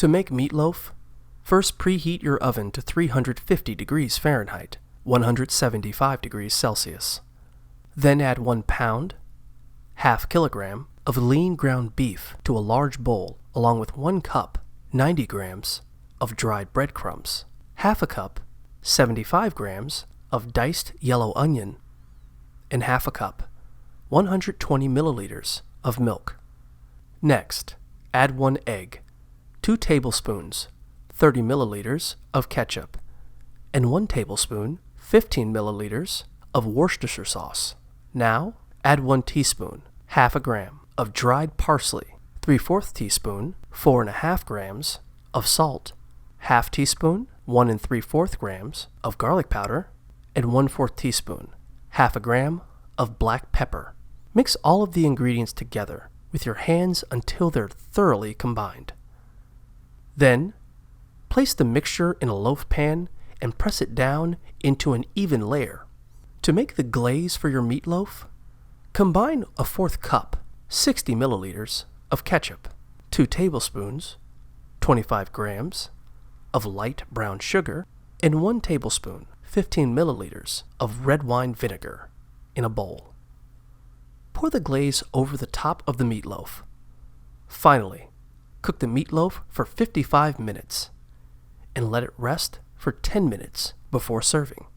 To make meatloaf, first preheat your oven to 350 degrees Fahrenheit, 175 degrees Celsius. Then add 1 pound, half kilogram, of lean ground beef to a large bowl along with 1 cup, 90 grams, of dried breadcrumbs, half a cup, 75 grams, of diced yellow onion, and half a cup, 120 milliliters, of milk. Next, add 1 egg, 2 tablespoons, 30 milliliters, of ketchup, and 1 tablespoon, 15 milliliters, of Worcestershire sauce. Now, add 1 teaspoon, half a gram, of dried parsley, 3/4 teaspoon, 4.5 grams, of salt, half teaspoon, 1 3/4 grams, of garlic powder, and 1/4 teaspoon, half a gram, of black pepper. Mix all of the ingredients together with your hands until they're thoroughly combined. Then, place the mixture in a loaf pan and press it down into an even layer. To make the glaze for your meatloaf, combine a 1/4 cup, 60 milliliters, of ketchup, 2 tablespoons, 25 grams, of light brown sugar, and 1 tablespoon, 15 milliliters, of red wine vinegar in a bowl. Pour the glaze over the top of the meatloaf. Finally, cook the meatloaf for 55 minutes and let it rest for 10 minutes before serving.